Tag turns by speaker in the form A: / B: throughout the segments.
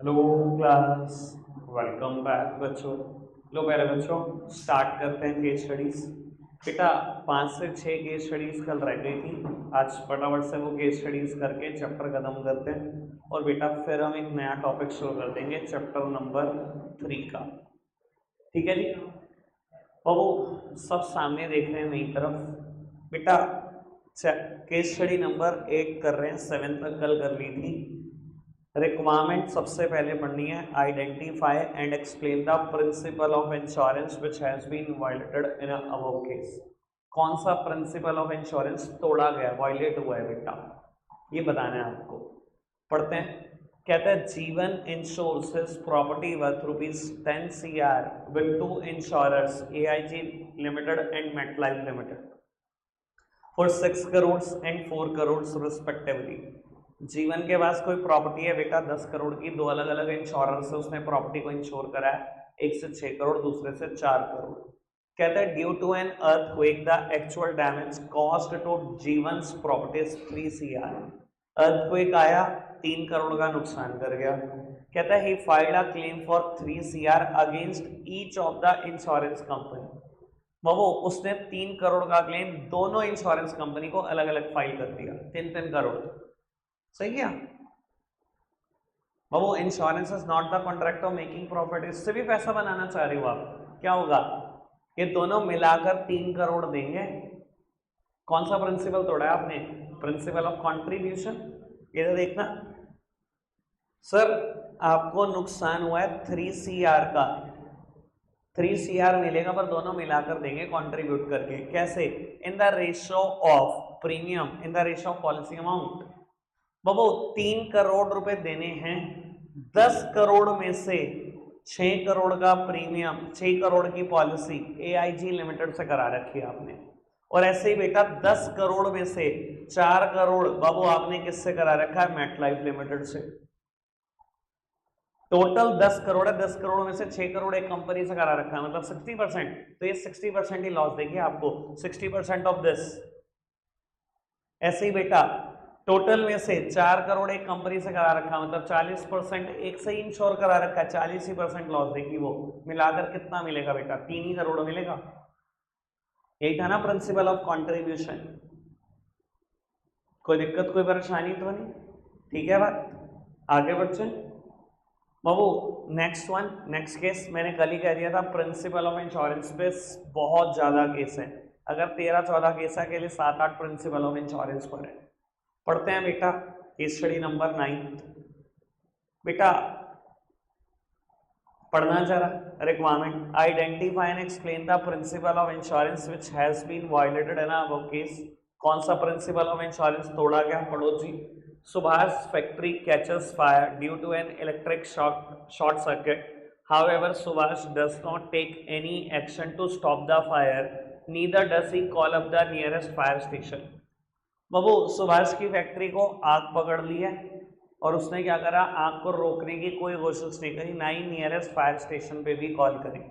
A: Hello class. Welcome back बच्चों। लो पहले बच्चों स्टार्ट करते हैं केस स्टडीज। बेटा 5 से 6 केस स्टडीज कल रह गई थी। आज फटाफट से वो केस स्टडीज करके चैप्टर खत्म करते हैं और बेटा फिर हम एक नया टॉपिक शुरू कर देंगे चैप्टर नंबर 3 का। ठीक है जी। और वो सब सामने देख रहे हैं मेरी तरफ। बेटा केस स्टडी नंबर 8 कर रहे हैं, 7 तक कल कर ली थी। रिक्वायरमेंट सबसे पहले पढ़नी है। Identify and explain the principle of insurance which has been violated in above case. कौन सा प्रिंसिपल ऑफ इंश्योरेंस तोड़ा गया, वायलेट हुआ है बेटा, ये बताना है आपको। पढ़ते हैं। कहता है Jeevan insures his property worth ₹10 CR with two insurers AIG limited and MetLife limited for 6 crore and 4 crore respectively. Jeevan के पास कोई प्रॉपर्टी है बेटा 10 करोड़ की, दो अलग अलग इंश्योरर से उसने प्रॉपर्टी को इंश्योर करा है, एक से 6 करोड़, दूसरे से 4 करोड़। कहता है due to an earthquake the actual damage cost to Jeevan properties 3 CR। Earthquake आया, 3 करोड़ का नुकसान कर गया। कहता है he filed a claim for 3 CR against each of the insurance company. बाबू उसने 3 करोड़ का क्लेम दोनों इंश्योरेंस कंपनी को अलग अलग फाइल कर दिया, 3-3 करोड़। सही क्या बाबू? Insurance is not the contract of making profit. इससे भी पैसा बनाना चाह रहे हो आप, क्या होगा? ये दोनों मिलाकर 3 करोड़ देंगे। कौन सा प्रिंसिपल तोड़ा है आपने? Principle of contribution. इधर देखना सर, आपको नुकसान हुआ है 3 CR का। 3 CR मिलेगा पर दोनों मिलाकर देंगे कंट्रीब्यूट करके। कैसे? In the ratio of premium, in the ratio of policy amount. बाबू 3 करोड़ रुपए देने हैं, 10 करोड़ में से 6 करोड़ का प्रीमियम, 6 करोड़ की पॉलिसी AIG लिमिटेड से करा रखी है आपने। और ऐसे ही बेटा 10 करोड़ में से 4 करोड़ बाबू आपने किससे करा रखा है? मेटलाइफ लिमिटेड से। टोटल 10 करोड़ है, 10 करोड़ में से 6 करोड़ एक कंपनी से करा रखा है, मतलब 60%। तो ये 60% ही लॉस देगी आपको, 60% ऑफ दिस। ऐसे ही बेटा टोटल में से 4 करोड़ एक कंपनी से करा रखा, मतलब 40% एक से ही इंश्योर करा रखा है, 40% लॉस देगी वो। मिलाकर कितना मिलेगा बेटा? 3 ही करोड़ मिलेगा। यही था ना प्रिंसिपल ऑफ कॉन्ट्रीब्यूशन। कोई दिक्कत, कोई परेशानी तो नहीं? ठीक है बात, आगे बढ़ते। बाबू नेक्स्ट वन, नेक्स्ट केस मैंने कल ही कह दिया था, प्रिंसिपल ऑफ इंश्योरेंस पे बहुत ज्यादा केस है। अगर 13-14 केस है के लिए 7-8 प्रिंसिपल ऑफ इंश्योरेंस पर है। पढ़ते हैं बेटा केस स्टडी नंबर 9। बेटा पढ़ना जरा। Requirement identify and explain the principle of insurance which has been violated in a case. कौन सा प्रिंसिपल ऑफ इंश्योरेंस तोड़ा गया? पढ़ो जी। Subhash factory catches fire due to an electric short circuit. However, Subhash does not take any action to stop the fire. Neither does he call up the nearest fire station. बाबू सुभाष की factory को आग पकड़ ली है और उसने क्या करा? आग को रोकने की कोई कोशिश नहीं करी, ना ही नियरेस्ट फायर स्टेशन पे भी कॉल करी।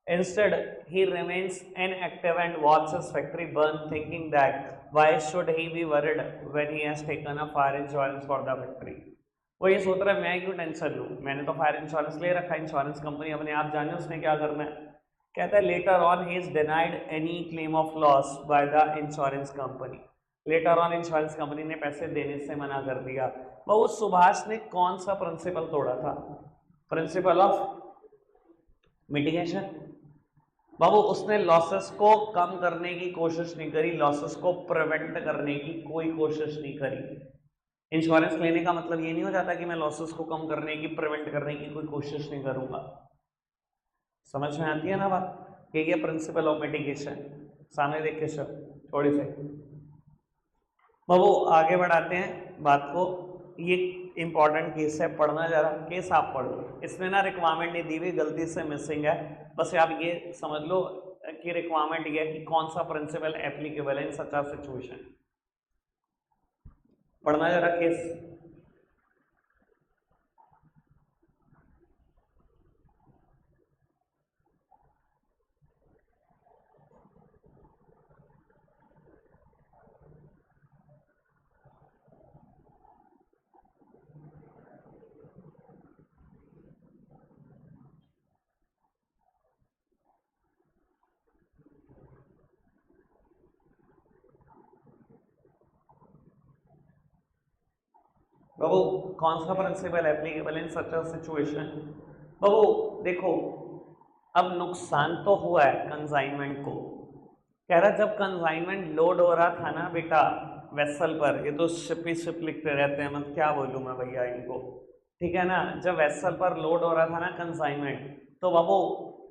A: Instead, he remains inactive and watches his factory burn, thinking that why should he be worried when he has taken a fire insurance for the factory? वो ये सोच रहा है मैं क्यों टेंशन लूँ, मैंने तो फायर इंश्योरेंस ले रखा है, इंश्योरेंस कंपनी अपने आप जाने उसने क्या करना है। कहता है later on he is denied any claim of loss by the insurance company. Later on insurance company ने पैसे देने से मना कर दिया। वो सुभाष ने कौन सा प्रिंसिपल तोड़ा था? Principle of mitigation. बाबू उसने लॉसेस को कम करने की कोशिश नहीं करी, लॉसेस को प्रिवेंट करने की कोई कोशिश नहीं करी। इंश्योरेंस लेने का मतलब ये नहीं हो जाता कि मैं लॉसेस को कम करने की, प्रिवेंट करने की कोई कोशिश नहीं करूंगा। समझ में आती है ना बात? ये प्रिंसिपल ऑफ मिटिगेशन। सामने देख के सब थोड़ी से बाबू आगे बढ़ाते हैं बात को। ये इंपॉर्टेंट केस है, पढ़ना जरा। केस आप पढ़ लो, इसमें ना रिक्वायरमेंट नहीं दी हुई, गलती से मिसिंग है। बस आप ये समझ लो कि रिक्वायरमेंट ये है कि कौन सा प्रिंसिपल एप्लीकेबल है इन सच आ सिचुएशन। पढ़ना जरा केस। बाबू कौन सा principle applicable in such a situation? बाबू देखो, अब नुकसान तो हुआ है कंसाइनमेंट को, कह रहा जब कंसाइनमेंट लोड हो रहा था ना बेटा वेसल पर, ये तो शिप ही शिप लिखते रहते हैं, मतलब क्या बोलूं मैं भैया इनको, ठीक है ना। जब वेसल पर लोड हो रहा था ना कंसाइनमेंट, तो बाबू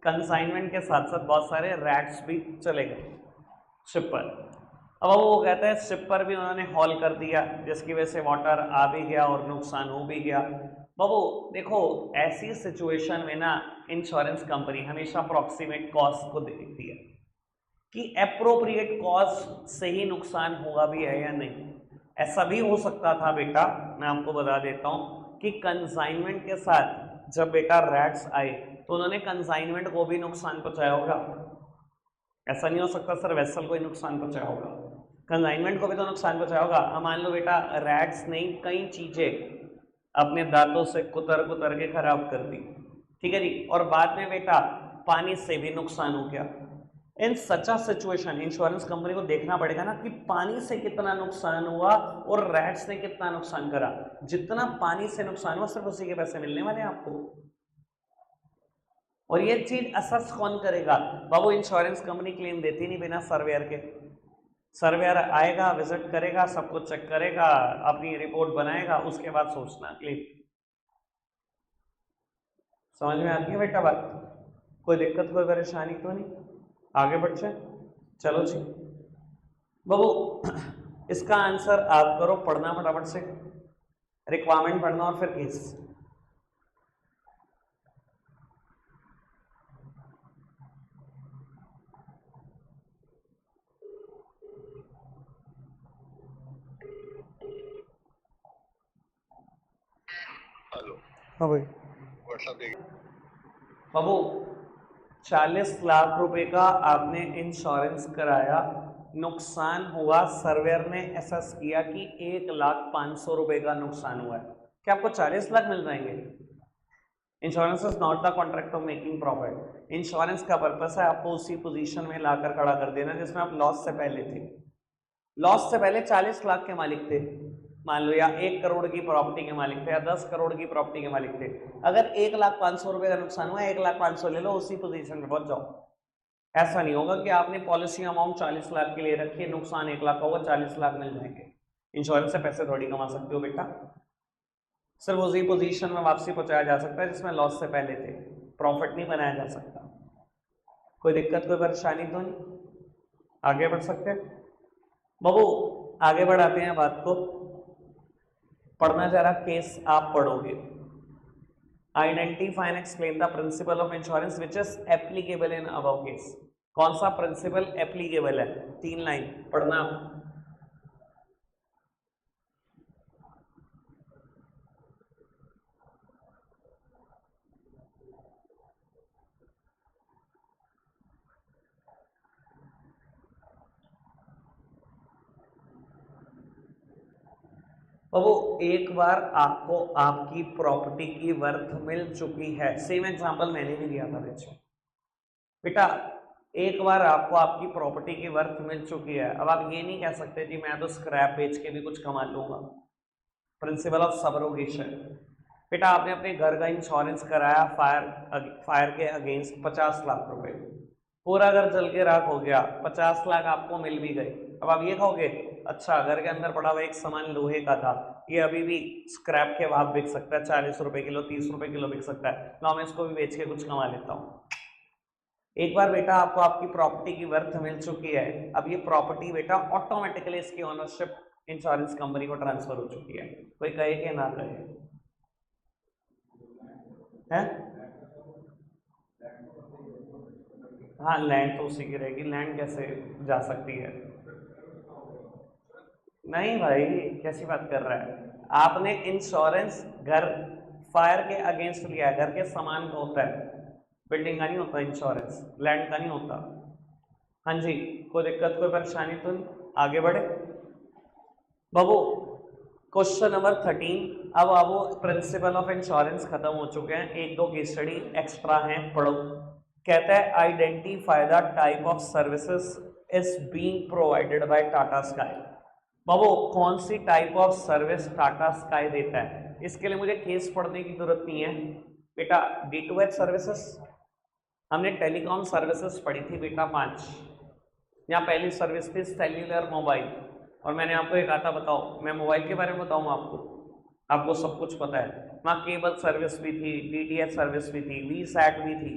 A: कंसाइनमेंट के साथ साथ बहुत सारे रैट्स भी चले गए शिप पर। अब वो कहते हैं शिप पर भी उन्होंने हॉल कर दिया, जिसकी वजह से वाटर आ भी गया और नुकसान हो भी गया। बाबू देखो, ऐसी सिचुएशन में ना इंश्योरेंस कंपनी हमेशा अप्रोक्सीमेट कॉस्ट को देखती है कि एप्रोप्रिएट कॉस्ट से ही नुकसान हुआ भी है या नहीं। ऐसा भी हो सकता था बेटा, मैं आपको बता देता हूं कि कंसाइनमेंट के साथ जब बेटा रैट्स आए तो उन्होंने कंसाइनमेंट को भी नुकसान पहुंचाया होगा। ऐसा नहीं हो सकता सर वेसल को ही नुकसान पहुंचाया होगा, कंसाइनमेंट को भी तो नुकसान पहुंचाया होगा। अब मान लो बेटा रैट्स ने कई चीजें अपने दांतों से कुतर कुतर के खराब कर दी, ठीक है जी, और बाद में बेटा पानी से भी नुकसान हो गया। इन such a situation insurance company को देखना पड़ेगा ना कि पानी से कितना नुकसान हुआ और रैट्स ने कितना नुकसान करा। जितना पानी से नुकसान हुआ सिर्फ उसी के पैसे मिलने वाले हैं आपको। और ये चीज असेस कौन करेगा? बाबू इंश्योरेंस कंपनी क्लेम देती नहीं बिना सर्वेयर के। सर्वेयर आएगा, विजिट करेगा, सब कुछ चेक करेगा, अपनी रिपोर्ट बनाएगा, उसके बाद सोचना क्लेम। समझ में आती है बेटा बात? कोई दिक्कत कोई परेशानी तो नहीं? आगे बढ़ जाए, चलो जी। बाबू इसका आंसर आप करो, पढ़ना फटाफट से, रिक्वायरमेंट पढ़ना और फिर केस।
B: हेलो
A: हाँ भाई।
B: व्हाट्सएप देख।
A: बाबू 40 लाख रुपए का आपने इंश्योरेंस कराया, नुकसान हुआ, सर्वेयर ने एसेस किया कि 1,05,000 रुपए का नुकसान हुआ है, क्या आपको 40 लाख मिल जाएंगे? Insurance is not the contract of making profit. Insurance का पर्पस है आपको उसी पोजीशन में लाकर खड़ा कर देना जिसमें आप लॉस से पहले थे। लॉस से पहले 40 लाख के मालिक थे मान लो, या 1 करोड़ की प्रॉपर्टी के मालिक थे, या 10 करोड़ की प्रॉपर्टी के मालिक थे। अगर 1,05,000 रुपए का नुकसान हुआ, 1,05,000 ले लो, उसी पोजीशन पे पहुंच जाओ। ऐसा नहीं होगा कि आपने पॉलिसी अमाउंट 40 लाख के लिए रखी है, नुकसान 1 लाख का होगा, 40 लाख मिल जाएंगे। इंश्योरेंस से पैसे थोड़ी कमा सकते हो बेटा, सिर्फ उसी पोजीशन में वापसी पहुंचाया जा सकता है जिसमें लॉस से पहले थे, प्रॉफिट नहीं बनाया जा सकता। कोई दिक्कत कोई परेशानी तो नहीं? आगे बढ़ सकते हैं बाबू? आगे बढ़ाते हैं बात को, पढ़ना जरा केस आप पढ़ोगे। Identify and explain the principle of insurance which is applicable in above case. कौन सा प्रिंसिपल एप्लीकेबल है? 3 लाइन पढ़ना। बाबू एक बार आपको आपकी प्रॉपर्टी की वर्थ मिल चुकी है, सेम एग्जांपल मैंने भी दिया था बेटा, एक बार आपको आपकी प्रॉपर्टी की वर्थ मिल चुकी है, अब आप ये नहीं कह सकते जी मैं तो स्क्रैप बेच के भी कुछ कमा लूंगा। प्रिंसिपल ऑफ सबरोगेशन, बेटा आपने अपने घर का इंश्योरेंस कराया फायर के अगेंस्ट 50 लाख रुपए, पूरा घर जल के राख हो गया, 50 लाख आपको मिल भी गए। अब आप ये कहोगे अच्छा घर के अंदर पड़ा हुआ एक सामान लोहे का था, ये अभी भी स्क्रैप के भाव बिक सकता है, 40 रुपए किलो 30 रुपए किलो बिक सकता है, तो मैं इसको भी बेच के कुछ कमा लेता हूँ। एक बार बेटा आपको आपकी प्रॉपर्टी की वर्थ मिल चुकी है, अब ये प्रॉपर्टी बेटा ऑटोमेटिकली इसकी ओनरशिप इंश्योरेंस कंपनी को ट्रांसफर हो चुकी है। कोई कहे कि ना कहे? हैं? हाँ लैंड तो उसी की रहेगी, लैंड कैसे जा सकती है? नहीं भाई कैसी बात कर रहा है, आपने इंश्योरेंस घर फायर के अगेंस्ट लिया है, घर के सामान का होता है, बिल्डिंग का नहीं होता इंश्योरेंस, लैंड का नहीं होता। हाँ जी, कोई दिक्कत कोई परेशानी तो नहीं? आगे बढ़े बाबू, क्वेश्चन नंबर 13। अब बाबू प्रिंसिपल ऑफ इंश्योरेंस खत्म हो चुके हैं, एक दो केस स्टडी एक्स्ट्रा हैं, पढ़ो। कहता है identify the type of services is being provided by Tata sky. बाबू कौन सी type of service Tata sky देता है, इसके लिए मुझे केस पढ़ने की जरूरत नहीं है बेटा। D2H सर्विसेज, हमने टेलीकॉम सर्विसेज पढ़ी थी बेटा 5। यहाँ पहली सर्विस थी सेल्यूलर मोबाइल, और मैंने आपको एक आता, बताओ मैं मोबाइल के बारे में बताऊँ आपको, आपको सब कुछ पता है। वहाँ केबल सर्विस भी थी, DTH सर्विस भी थी, VSAT भी थी,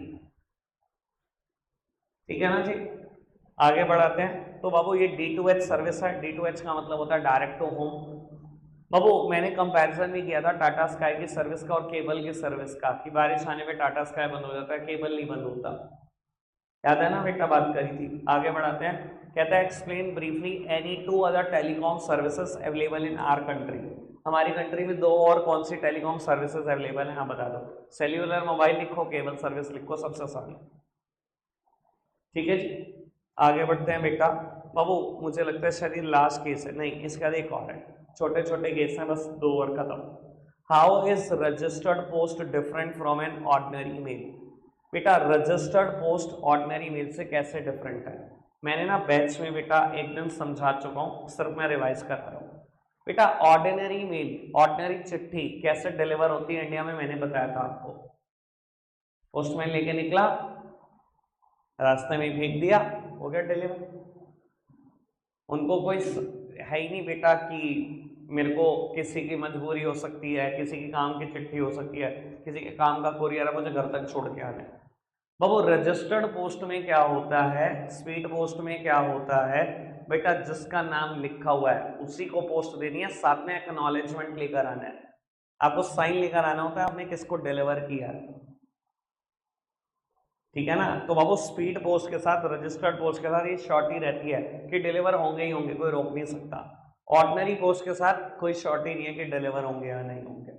A: ठीक है ना जी। आगे बढ़ाते हैं। तो बाबू ये D2H सर्विस है, D2H का मतलब होता है डायरेक्ट टू होम। बाबू मैंने कंपैरिजन भी किया था टाटा स्काई की सर्विस का और केबल की सर्विस का, कि बारिश आने पे टाटा स्काई बंद हो जाता है, केबल नहीं बंद होता, याद है ना बेटा, बात करी थी। आगे बढ़ाते हैं। कहता है explain briefly any 2 other telecom services available in our country. हमारी कंट्री में 2 और कौन सी टेलीकॉम सर्विसेज अवेलेबल है, हाँ बता दो। सेल्यूलर मोबाइल लिखो, केबल सर्विस लिखो, सबसे आसान, ठीक है जी। आगे बढ़ते हैं बेटा। बाबू मुझे लगता है शायद लास्ट केस है, नहीं इसका एक और है, छोटे छोटे केस हैं बस, 2 और खत्म। How is registered post different from an ordinary mail. बेटा रजिस्टर्ड पोस्ट ऑर्डिनरी मेल से कैसे डिफरेंट है, मैंने ना बैच में बेटा एक दिन समझा चुका हूँ, सिर्फ मैं रिवाइज कर रहा हूँ बेटा। ऑर्डिनरी मेल, ऑर्डिनरी चिट्ठी कैसे डिलीवर होती है इंडिया में, मैंने बताया था आपको। पोस्टमैन लेके निकला, रास्ते में भेज दिया, हो गया डिलीवर। उनको कोई है ही नहीं बेटा कि मेरे को किसी की मजबूरी हो सकती है, किसी की काम की चिट्ठी हो सकती है, किसी के काम का कोरियर है, मुझे घर तक छोड़ के आना है। बाबू रजिस्टर्ड पोस्ट में क्या होता है, स्पीड पोस्ट में क्या होता है बेटा, जिसका नाम लिखा हुआ है उसी को पोस्ट देनी है, साथ में एक्नॉलेजमेंट लेकर आना है, आपको साइन लेकर आना होता है आपने किसको डिलीवर किया है, ठीक है ना। तो बाबू स्पीड पोस्ट के साथ, रजिस्टर्ड पोस्ट के साथ ये शॉर्टी रहती है कि डिलीवर होंगे ही होंगे, कोई रोक नहीं सकता। ऑर्डिनरी पोस्ट के साथ कोई शॉर्टी नहीं है कि डिलीवर होंगे या नहीं होंगे,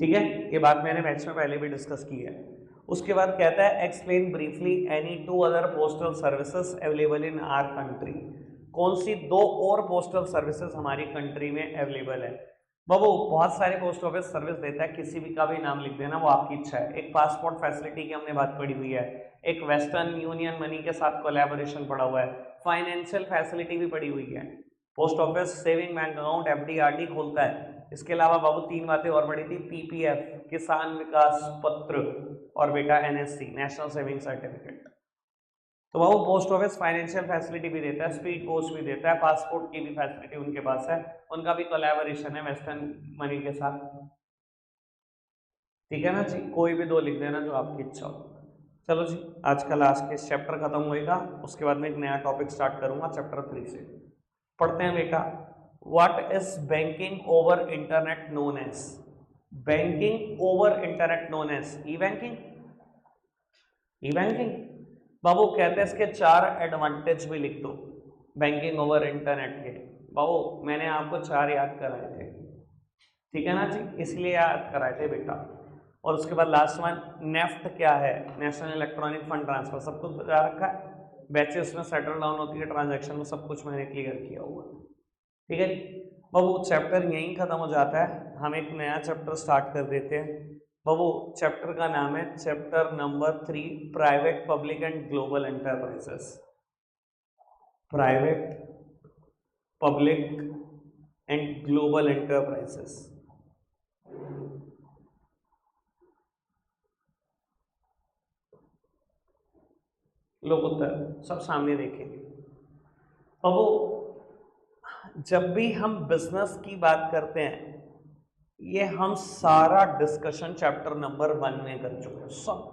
A: ठीक है। ये बात मैंने मैच में पहले भी डिस्कस की है। उसके बाद कहता है explain briefly any 2 other postal services available in our country. कौन सी 2 और पोस्टल सर्विसेज हमारी कंट्री में अवेलेबल है। बाबू बहुत सारे पोस्ट ऑफिस सर्विस देता है, किसी भी का भी नाम लिख देना, वो आपकी इच्छा है। एक पासपोर्ट फैसिलिटी की हमने बात पढ़ी हुई है, एक वेस्टर्न यूनियन मनी के साथ कोलैबोरेशन पड़ा हुआ है, फाइनेंशियल फैसिलिटी भी पड़ी हुई है। Post office saving bank account FD RD खोलता है। इसके अलावा बाबू 3 बातें और पढ़ी थी, PPF किसान विकास पत्र, और बेटा NSC नेशनल सेविंग सर्टिफिकेट। तो बाबू पोस्ट ऑफिस फाइनेंशियल फैसिलिटी भी देता है, स्पीड पोस्ट भी देता है, पासपोर्ट की भी फैसिलिटी उनके पास है, उनका भी कोलैबोरेशन है वेस्टर्न मनी के साथ, ठीक है ना जी। कोई भी 2 लिख देना जो आपकी इच्छा हो। चलो जी, आज का लास्ट के चैप्टर खत्म होएगा, उसके बाद में एक नया टॉपिक स्टार्ट करूंगा चैप्टर 3 से। पढ़ते हैं बेटा। What is banking over internet known as. Banking over internet known as E banking. E banking बाबू कहते हैं इसके 4 एडवांटेज भी लिख दो बैंकिंग ओवर इंटरनेट के। बाबू मैंने आपको 4 याद कराए थे, ठीक है ना जी, इसलिए याद कराए थे बेटा। और उसके बाद लास्ट वन नेफ्ट क्या है, नेशनल इलेक्ट्रॉनिक फंड ट्रांसफर, सब कुछ बता रखा है, बैचेस में सेटल डाउन होती है ट्रांजैक्शन में, सब कुछ मैंने क्लियर किया हुआ, ठीक है जी। बाबू चैप्टर यहीं खत्म हो जाता है, हम एक नया चैप्टर स्टार्ट कर देते हैं। बाबू चैप्टर का नाम है chapter number 3 private public and global enterprises. Private public and global enterprises. लोग उत्तर सब सामने देखेंगे। अब वो जब भी हम बिजनेस की बात करते हैं, ये हम सारा डिस्कशन चैप्टर नंबर 1 में कर चुके हैं। सब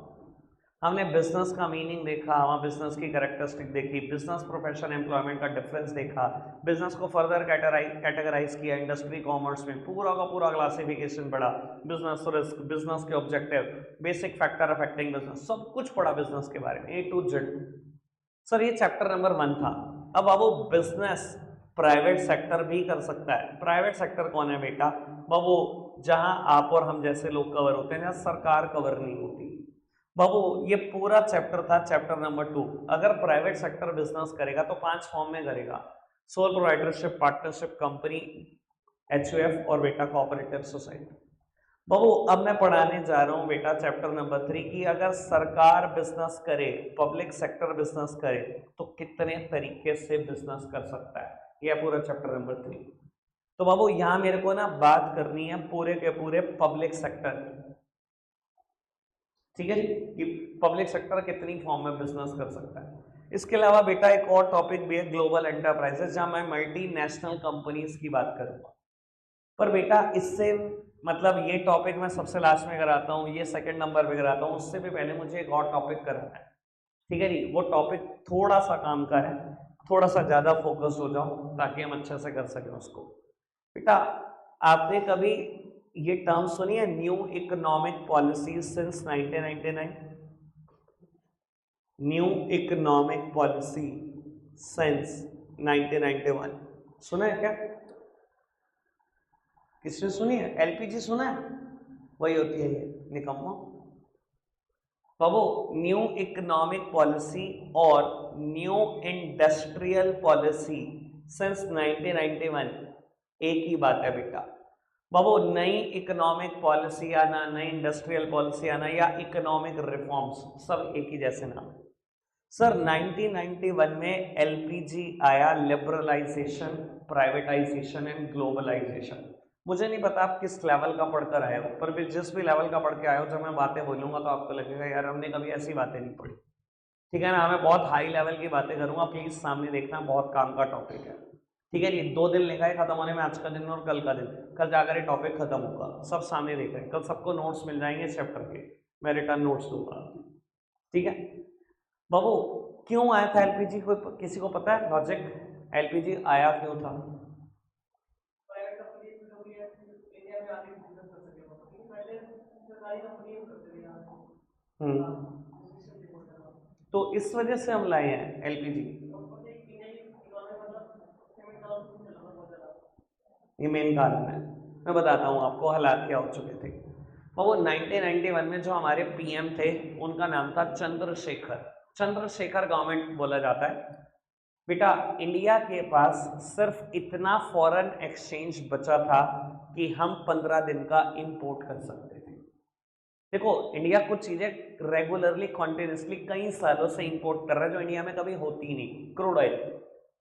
A: हमने बिजनेस का मीनिंग देखा, वहाँ बिजनेस की कैरेक्टरिस्टिक देखी, बिजनेस प्रोफेशन एम्प्लॉयमेंट का डिफरेंस देखा, बिजनेस को फर्दर कैटेगराइज किया इंडस्ट्री कॉमर्स में, पूरा का पूरा क्लासिफिकेशन पढ़ा, बिजनेस रिस्क, बिजनेस के objective, basic factor affecting business, सब कुछ पढ़ा बिजनेस के बारे में A to Z। सर ये चैप्टर नंबर 1 था। अब वो बिजनेस प्राइवेट सेक्टर भी कर सकता है। प्राइवेट सेक्टर कौन है बेटा, बाबू जहां आप और हम जैसे लोग कवर होते हैं, जहां सरकार कवर नहीं होती। बाबू ये पूरा चैप्टर था चैप्टर नंबर 2। अगर प्राइवेट सेक्टर बिजनेस करेगा तो 5 फॉर्म में करेगा, sole proprietorship, partnership, company, HUF और बेटा कोऑपरेटिव सोसाइटी। बाबू अब मैं पढ़ाने जा रहा हूँ बेटा चैप्टर नंबर 3 की अगर सरकार बिजनेस करे, पब्लिक सेक्टर बिजनेस करे तो कितने तरीके से बिजनेस कर सकता है। ये है पूरा चैप्टर नंबर 3। तो बाबू यहां मेरे को ना बात करनी है पूरे के पूरे पब्लिक सेक्टर की, ठीक है जी, कि पब्लिक सेक्टर कितनी फॉर्म में बिजनेस कर सकता है। इसके अलावा बेटा एक और टॉपिक भी है ग्लोबल एंटरप्राइजेस, जहां मैं मल्टीनेशनल कंपनीज की बात करूंगा। पर बेटा इससे मतलब ये टॉपिक मैं सबसे लास्ट में कराता हूँ, ये सेकंड नंबर पे कराता हूँ, उससे भी पहले मुझे एक और टॉपिक कराना है, ठीक है जी। वो टॉपिक थोड़ा सा काम का है, थोड़ा सा ज्यादा फोकस हो जाओ ताकि हम अच्छे से कर सकें उसको। बेटा आपने कभी ये टर्म सुनी है, new economic policy since 1999? New economic policy since 1991 सुना है क्या? किसने सुनी है? एलपीजी सुना है? वही होती है ये निकम्मा। बाबू न्यू इकोनॉमिक पॉलिसी और न्यू इंडस्ट्रियल पॉलिसी सिंस 1991 एक ही बात है बेटा। बाबू नई इकोनॉमिक पॉलिसी आना, नई इंडस्ट्रियल पॉलिसी आना या इकोनॉमिक रिफॉर्म्स सब एक ही जैसे नाम। सर 1991 में एलपीजी आया, लिबरलाइजेशन, प्राइवेटाइजेशन एंड ग्लोबलाइजेशन। मुझे नहीं पता आप किस लेवल का पढ़कर आए हो, पर भी जिस भी लेवल का पढ़ के आए हो, जब मैं बातें बोलूंगा तो आपको लगेगा यार हमने कभी ऐसी बातें नहीं पढ़ी, ठीक है ना। मैं बहुत हाई लेवल की बातें करूंगा, प्लीज सामने देखना, बहुत काम का टॉपिक है, ठीक है जी। 2 दिन लेगा है खत्म होने में, आज का दिन और कल का दिन, कल जाकर ये टॉपिक खत्म होगा, सब सामने देख रहे हैं। कल सबको नोट्स मिल जाएंगे इस चैप्टर के, मैं रिटर्न नोट्स दूंगा, ठीक है। बाबू क्यों आया था एलपीजी, कोई किसी को पता है लॉजिक? एलपीजी आया क्यों था? तो इस वजह से हम लाए हैं एलपीजी, ये मेन कारण है। मैं बताता हूँ आपको हालात क्या हो चुके थे। वो 1991 में जो हमारे पीएम थे उनका नाम था चंद्रशेखर, चंद्रशेखर गवर्नमेंट बोला जाता है। बेटा इंडिया के पास सिर्फ इतना फॉरेन एक्सचेंज बचा था कि हम 15 दिन का इंपोर्ट कर सकते थे। देखो इंडिया कुछ चीजें रेगुलरली कॉन्टिन्यूसली कई सालों से इंपोर्ट कर रहा है जो इंडिया में कभी होती नहीं। क्रूड ऑयल,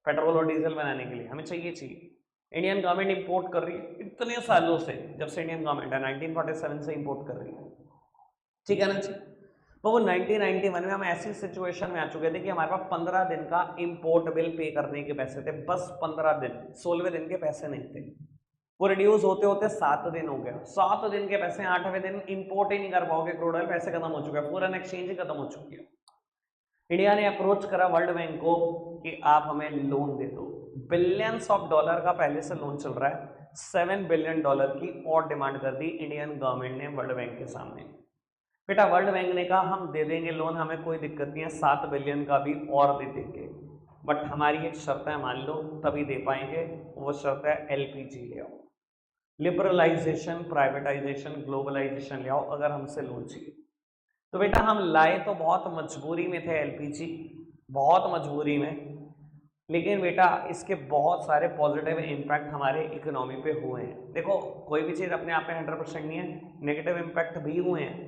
A: पेट्रोल और डीजल बनाने के लिए हमें चाहिए, इंडियन गवर्नमेंट इंपोर्ट कर रही है इतने सालों से, जब से इंडियन गवर्नमेंट है 1947 से इंपोर्ट कर रही है, ठीक है ना जी। तो वो 1991 में हम ऐसी सिचुएशन में आ चुके थे कि हमारे पास 15 दिन का इंपोर्ट बिल पे करने के पैसे थे, बस 15 दिन, 16वें दिन के पैसे नहीं थे। वो रिड्यूस होते होते 7 दिन हो गया, 7 दिन के पैसे, 8वें दिन इंपोर्ट ही नहीं कर पाओगे क्रूड ऑयल, पैसे खत्म हो चुके हैं, फॉरेन एक्सचेंज ही खत्म हो चुकी है। इंडिया ने अप्रोच करा वर्ल्ड बैंक को कि आप हमें लोन दे दो, बिलियंस ऑफ डॉलर का पहले से लोन चल रहा है, $7 बिलियन की और डिमांड कर दी इंडियन गवर्नमेंट ने वर्ल्ड बैंक के सामने। बेटा वर्ल्ड बैंक ने कहा हम दे देंगे लोन, हमें कोई दिक्कत नहीं है, 7 बिलियन का भी और दे देंगे, बट हमारी एक शर्त है, मान लो तभी दे पाएंगे। वो शर्त है एलपीजी ले आओ, लिबरलाइजेशन, प्राइवेटाइजेशन, ग्लोबलाइजेशन ले आओ अगर हमसे लोन चाहिए। तो बेटा हम लाए तो बहुत मजबूरी में थे एलपीजी, बहुत मजबूरी में, लेकिन बेटा इसके बहुत सारे पॉजिटिव इम्पैक्ट हमारे इकोनॉमी पे हुए हैं। देखो कोई भी चीज़ अपने आप में 100% नहीं है, नेगेटिव इम्पैक्ट भी हुए हैं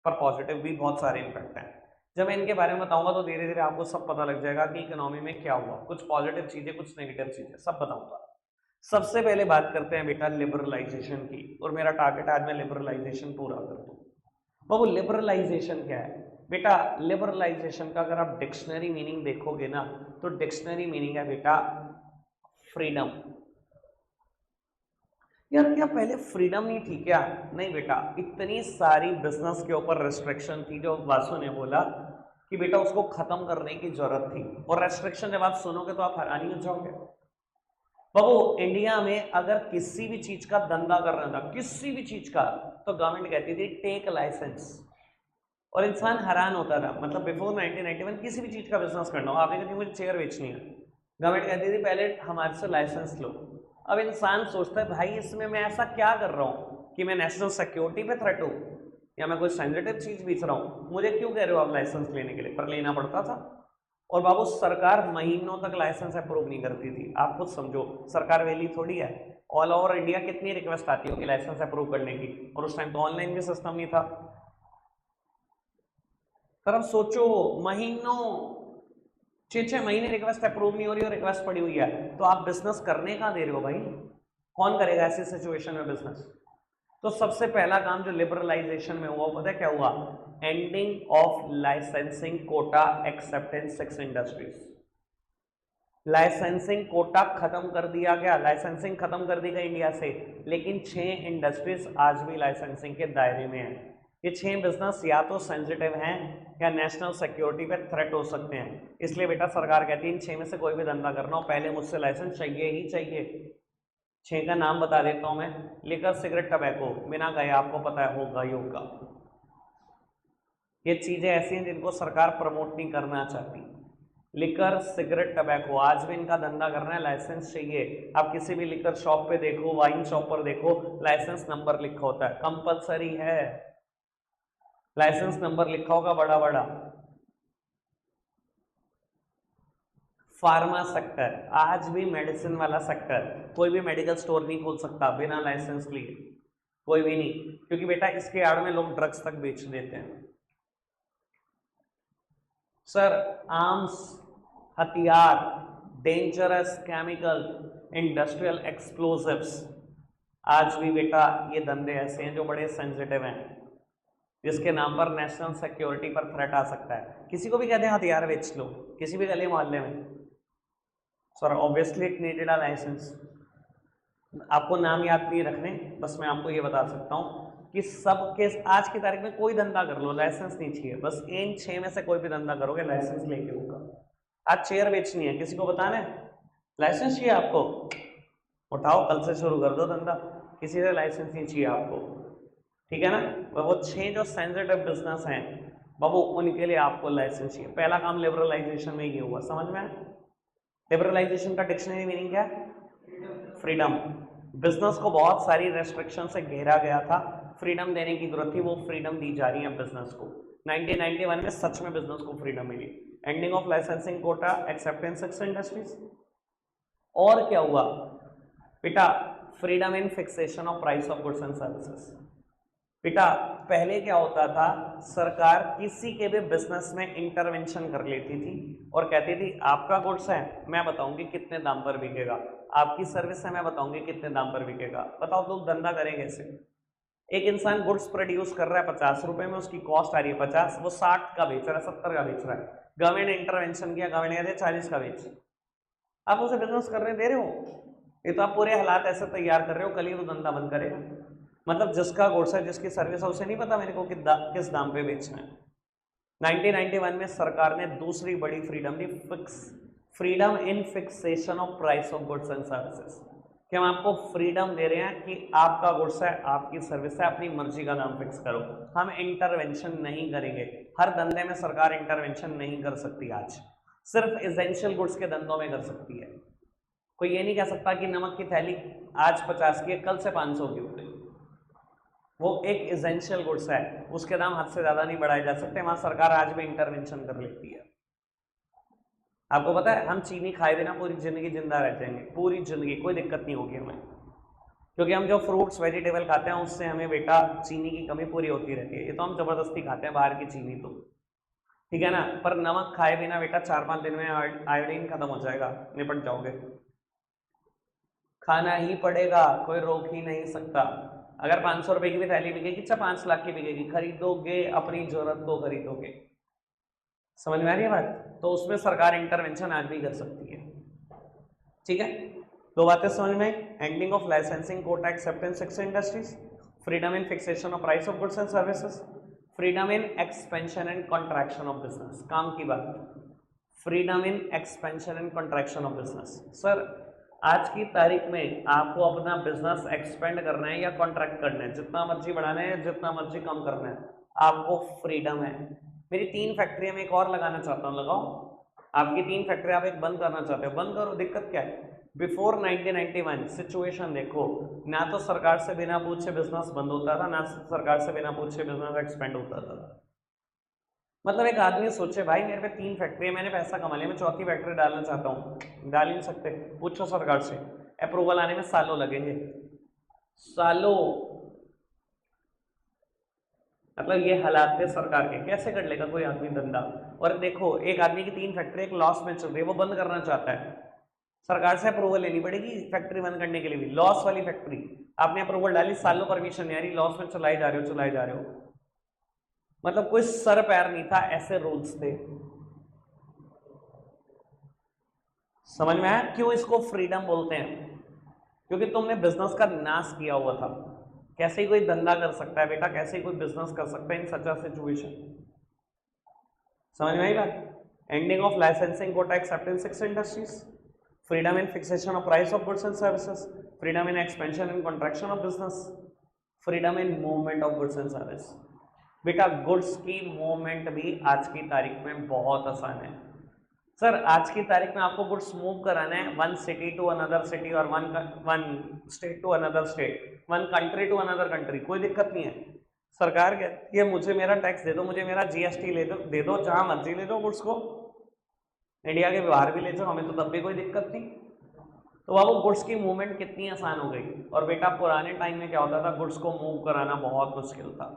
A: पर पॉजिटिव भी बहुत सारे इम्पैक्ट हैं। जब मैं इनके बारे में बताऊंगा तो धीरे धीरे आपको सब पता लग जाएगा कि इकोनॉमी में क्या हुआ, कुछ पॉजिटिव चीज़ें कुछ नेगेटिव चीज़ें सब बताऊंगा। सबसे पहले बात करते हैं बेटा लिबरलाइजेशन की, और मेरा टारगेट आज मैं लिबरलाइजेशन पूरा कर दूँ। बाबू लिबरलाइजेशन क्या है? बेटा लिबरलाइजेशन का अगर आप डिक्शनरी मीनिंग देखोगे ना तो डिक्शनरी मीनिंग है बेटा फ्रीडम। यार क्या पहले फ्रीडम नहीं थी क्या? नहीं बेटा, इतनी सारी बिजनेस के ऊपर रेस्ट्रिक्शन थी जो वासु ने बोला कि बेटा उसको खत्म करने की जरूरत थी, और रेस्ट्रिक्शन जब आप सुनोगे तो आप हैरानी हो जाओगे। बाबू इंडिया में अगर किसी भी चीज का धंधा करना था, किसी भी चीज का, तो गवर्नमेंट कहती थी टेक लाइसेंस, और इंसान हैरान होता था। मतलब बिफोर 1991 किसी भी चीज का बिजनेस करना हो, आपने कहती मुझे चेयर बेचनी है, गवर्नमेंट कहती थी पहले हमारे से लाइसेंस लो। अब इंसान सोचता है भाई इसमें मैं ऐसा क्या कर रहा हूँ कि मैं नेशनल सिक्योरिटी पे थ्रेट हूँ या मैं कोई सेंसिटिव चीज बेच रहा हूँ, मुझे क्यों कह रहे हो आप लाइसेंस लेने के लिए? पर लेना पड़ता था। और बाबू सरकार महीनों तक लाइसेंस अप्रूव नहीं करती थी। आप खुद समझो, सरकार वेली थोड़ी है, ऑल ओवर इंडिया कितनी रिक्वेस्ट आती होगी लाइसेंस अप्रूव करने की, और उस टाइम तो ऑनलाइन भी सिस्टम नहीं था। पर अब सोचो महीनों 6 महीने रिक्वेस्ट अप्रूव नहीं हो रही और रिक्वेस्ट पड़ी हुई है, तो आप बिजनेस करने कहाँ दे रहे हो भाई? कौन करेगा ऐसी सिचुएशन में बिजनेस? तो सबसे पहला काम जो लिबरलाइजेशन में हुआ, पता है क्या हुआ? Ending of licensing quota except in 6 industries. Licensing quota खत्म कर दिया गया, लाइसेंसिंग खत्म कर दी गई इंडिया से, लेकिन 6 इंडस्ट्रीज आज भी लाइसेंसिंग के दायरे में है। ये 6 बिजनेस या तो सेंसिटिव हैं या नेशनल सिक्योरिटी पे थ्रेट हो सकते हैं, इसलिए बेटा सरकार कहती है इन 6 में से कोई भी धंधा करना हो पहले मुझसे लाइसेंस चाहिए ही चाहिए। 6 का नाम बता देता हूं मैं, लिकर, सिगरेट, टबैको, बिना गए आपको पता है होगा ही होगा। ये चीजें ऐसी हैं जिनको सरकार प्रमोट नहीं करना चाहती। लिकर, सिगरेट, टबैको, आज भी इनका धंधा करना है, लाइसेंस चाहिए। आप किसी भी लिकर शॉप पे देखो, वाइन शॉप पर देखो, लाइसेंस नंबर लिखा होता है, कंपलसरी है, लाइसेंस नंबर लिखा होगा बड़ा बड़ा। फार्मा सेक्टर, आज भी मेडिसिन वाला सेक्टर, कोई भी मेडिकल स्टोर नहीं खोल सकता बिना लाइसेंस लिए, कोई भी नहीं, क्योंकि बेटा इसके आड़ में लोग ड्रग्स तक बेच देते हैं। सर आर्म्स, हथियार, डेंजरस केमिकल, इंडस्ट्रियल एक्सप्लोजिव्स, आज भी बेटा ये धंधे ऐसे हैं जो बड़े सेंसिटिव हैं, जिसके नाम पर नेशनल सिक्योरिटी पर थ्रेट आ सकता है। किसी को भी कहते हैं हथियार बेच लो, किसी भी गली मोहल्ले में, sir obviously it needed a licence. आपको नाम याद नहीं रखने, बस मैं आपको ये बता सकता हूँ कि सबके आज की तारीख में कोई धंधा कर लो लाइसेंस नहीं चाहिए, बस इन 6 में से कोई भी धंधा करोगे लाइसेंस लेके होगा। आज चेयर बेचनी है, किसी को बताना है लाइसेंस चाहिए आपको, उठाओ कल से शुरू कर दो धंधा, किसी से लाइसेंस नहीं चाहिए आपको, ठीक है ना। वो 6 जो सेंसिटिव बिजनेस हैं बाबू, उनके लिए आपको लाइसेंस चाहिए। पहला काम लिबरलाइजेशन में ये हुआ, समझ में आया? लिबरलाइजेशन का डिक्शनरी मीनिंग क्या है? फ्रीडम। बिजनेस को बहुत सारी रेस्ट्रिक्शन से घेरा गया था, फ्रीडम देने की जरूरत थी, वो फ्रीडम दी जा रही है बिजनेस को। 1991 में सच में बिजनेस को फ्रीडम मिली। Ending of licensing quota except in 6 industries. और क्या हुआ बेटा? Freedom in fixation of price of goods and services. बेटा पहले क्या होता था, सरकार किसी के भी बिजनेस में इंटरवेंशन कर लेती थी और कहती थी आपका गुड्स है, मैं बताऊंगी कितने दाम पर बिकेगा, आपकी सर्विस है, मैं बताऊंगी कितने दाम पर बिकेगा। बताओ लोग धंधा करेंगे कैसे? एक इंसान गुड्स प्रोड्यूस कर रहा है 50 रुपए में, उसकी कॉस्ट आ रही है 50, वो 60 का बेच रहा है, 70 का बेच रहा है, गवर्नमेंट ने इंटरवेंशन किया, गवर्नमेंट कहते 40 का बेच, आप उसे बिजनेस करने दे रहे हो? ये तो आप पूरे हालात ऐसे तैयार कर रहे हो, कल ही वो धंधा बंद करेगा। मतलब जिसका गुड्स है, जिसकी सर्विस है, उसे नहीं पता मेरे को किस दाम पे बेचना है। 1991 में सरकार ने दूसरी बड़ी freedom the, freedom in fixation of price of goods and services, कि हम आपको फ्रीडम दे रहे हैं कि आपका गुड्स है, आपकी सर्विस है, अपनी मर्जी का दाम फिक्स करो, हम इंटरवेंशन नहीं करेंगे। हर धंधे में सरकार इंटरवेंशन नहीं कर सकती, आज सिर्फ एसेंशियल गुड्स के धंधों में कर सकती है। कोई ये नहीं कह सकता कि नमक की थैली आज 50 की है, कल से 500 की हो गई, वो एक एसेंशियल गुड्स है, उसके दाम हद से ज्यादा नहीं बढ़ाए जा सकते, वहां सरकार आज भी इंटरवेंशन कर लेती है। आपको पता है हम चीनी खाए बिना पूरी जिंदगी जिंदा रह जाएंगे, पूरी जिंदगी कोई दिक्कत नहीं होगी हमें, क्योंकि हम जो फ्रूट्स वेजिटेबल खाते हैं उससे हमें बेटा चीनी की कमी पूरी होती रहती है। ये तो हम जबरदस्ती खाते हैं बाहर की चीनी, तो ठीक है ना, पर नमक खाए बिना बेटा 4-5 दिन में आयोडीन खत्म हो जाएगा, निपट जाओगे, खाना ही पड़ेगा, कोई रोक ही नहीं सकता। अगर 500 रुपए की भी थैली बिकेगी, अच्छा 5 लाख की बिकेगी, खरीदोगे, अपनी जरूरत को खरीदोगे, समझ में आ रही है बात? तो उसमें सरकार इंटरवेंशन आज भी कर सकती है, ठीक है। दो बातें समझ में, ending of licensing quota except in 6 industries, freedom in fixation of price of goods and services, freedom in expansion and contraction of business. काम की बात, freedom in expansion and contraction of business. Sir आज की तारीख में आपको अपना business expand करना है या कॉन्ट्रैक्ट करना है, जितना मर्जी बढ़ाना है या जितना मर्जी कम करना है, आपको फ्रीडम है। मेरी 3 फैक्ट्रियां में एक और लगाना चाहता हूँ, लगाओ। आपकी 3 फैक्ट्री आप एक बंद करना चाहते हो, बंद करो, दिक्कत क्या है? बिफोर 1991 सिचुएशन देखो, ना तो सरकार से बिना पूछे बिजनेस बंद होता था, ना सरकार से बिना पूछे बिजनेस एक्सपेंड होता था। मतलब एक आदमी सोचे भाई मेरे पे 3 फैक्ट्री है, मैंने पैसा कमा लिया, मैं चौथी फैक्ट्री डालना चाहता हूँ, डाल ही नहीं सकते, पूछो सरकार से, अप्रूवल आने में सालों लगेंगे, सालों। मतलब ये हालात थे सरकार के, कैसे कर लेगा कोई आदमी धंधा। और देखो एक आदमी की 3 फैक्ट्री एक लॉस में चल रही है, वो बंद करना चाहता है, सरकार से अप्रूवल लेनी पड़ेगी फैक्ट्री बंद करने के लिए भी। लॉस वाली फैक्ट्री आपने अप्रूवल डाली, सालों परमिशन नहीं आ रही, लॉस में चलाई जा रहे हो चलाई जा रहे हो। मतलब कोई सर पैर नहीं था, ऐसे रूल्स थे। समझ में आया क्यों इसको फ्रीडम बोलते हैं? क्योंकि तुमने बिजनेस का नाश किया हुआ था। कैसे ही कोई धंधा कर सकता है बेटा, कैसे ही कोई बिजनेस कर सकता है इन सच अ सिचुएशन। समझ में आई बात? Ending of licensing quota acceptance six industries, freedom in fixation of price of goods and services, freedom in expansion and contraction of business, freedom in movement of goods and service. बेटा goods की movement भी आज की तारीख में बहुत आसान है। सर आज की तारीख में आपको गुड्स मूव कराना है one city to another city और one state to another state, one country to another country, कोई दिक्कत नहीं है। सरकार कहती है मुझे मेरा टैक्स दे दो, मुझे मेरा जीएसटी दे दो, जहां मर्जी ले दो गुड्स को, इंडिया के बाहर भी ले जाओ, हमें तो तब भी कोई दिक्कत नहीं। तो बाबू गुड्स की मूवमेंट कितनी आसान हो गई। और बेटा पुराने टाइम में क्या होता था, गुड्स को मूव कराना बहुत मुश्किल था।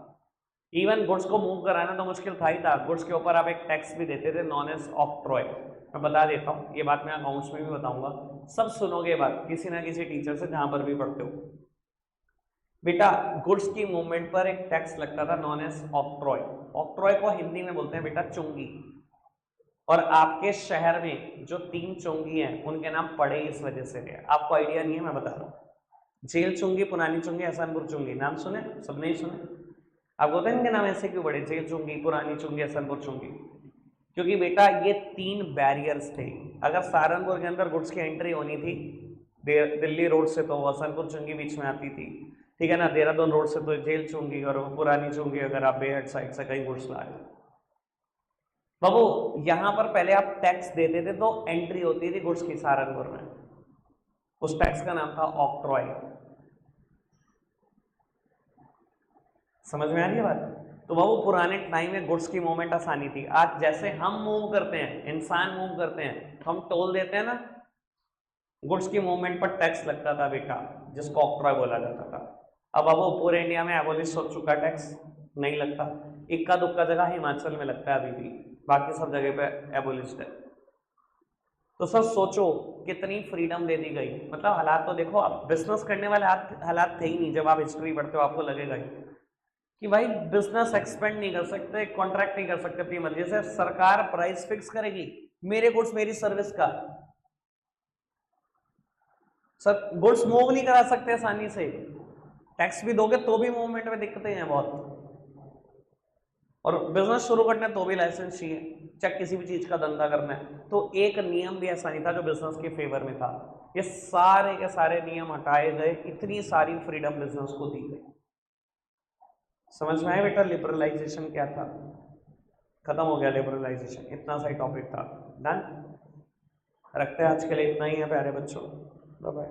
A: इवन गुड्स को मूव कराना तो मुश्किल था ही था, गुड्स के ऊपर आप एक टैक्स भी देते थे नॉन एज ऑक्ट्रॉय। मैं बता देता हूँ, ये बात मैं अकाउंट्स में भी बताऊंगा, सब सुनोगे बात किसी ना किसी टीचर से जहां पर भी पढ़ते हो। बेटा गुड्स की मूवमेंट पर एक टैक्स लगता था नॉन एज ऑक्ट्रॉय। ऑक्ट्रॉय को हिंदी में बोलते हैं बेटा चुंगी। और आपके शहर में जो 3 चुंगी हैं उनके नाम पड़े इस वजह से है, आपको आइडिया नहीं है, मैं बता रहा हूँ। जेल चुंगी, पुरानी चुंगी, एहसानपुर चुंगी, नाम सुने? सबने ही सुने। आपको पता है इनके नाम ऐसे क्यों पड़े, जेल चुंगी, पुरानी चुंगी, एहसानपुर चुंगी? क्योंकि बेटा ये 3 बैरियर्स थे। अगर सहारनपुर के अंदर गुड्स की एंट्री होनी थी दिल्ली रोड से तो हसनपुर चुंगी बीच में आती थी, ठीक है ना, देहरादून रोड से तो जेल चुंगी, और पुरानी चुंगी अगर आप बेहट साइड से कहीं गुड्स ला रहे हो। बाबू यहां पर पहले आप टैक्स देते थे तो एंट्री होती थी गुड्स की सहारनपुर में, उस टैक्स का नाम था ऑक्ट्रॉय। समझ में आ रही है बात? तो बाबू पुराने टाइम में गुड्स की मूवमेंट आसानी थी। आज जैसे हम मूव करते हैं, इंसान मूव करते हैं, हम टोल देते हैं ना, गुड्स की मूवमेंट पर टैक्स लगता था बेटा, जिसको ऑक्ट्रॉय बोला जाता था। अब बाबू पूरे इंडिया में एबोलिश हो चुका टैक्स, नहीं लगता। इक्का दुक्का जगह हिमाचल में लगता है अभी भी, बाकी सब जगह पे एबोलिश है। तो सर सोचो कितनी फ्रीडम दे दी गई। मतलब हालात तो देखो, अब बिजनेस करने वाले हालात थे ही नहीं। जब आप हिस्ट्री पढ़ते हो आपको लगेगा ही कि भाई बिजनेस एक्सपेंड नहीं कर सकते, कॉन्ट्रैक्ट नहीं कर सकते अपनी मर्जी से, सरकार प्राइस फिक्स करेगी, मेरे गुड्स मेरी सर्विस का। सर गुड्स मूव नहीं करा सकते आसानी से, टैक्स भी दोगे तो भी मूवमेंट में दिक्कतें हैं बहुत, और बिजनेस शुरू करना है तो भी लाइसेंस चाहिए, चाहे किसी भी चीज का धंधा करना है। तो एक नियम भी ऐसा नहीं था जो बिजनेस के फेवर में था, ये सारे के सारे नियम हटाए गए, इतनी सारी फ्रीडम बिजनेस को दी गई। समझ में आया बेटा लिबरलाइजेशन क्या था? खत्म हो गया लिबरलाइजेशन, इतना सा ही टॉपिक था। डन, रखते हैं आज के लिए इतना ही है प्यारे बच्चों, बाय बाय।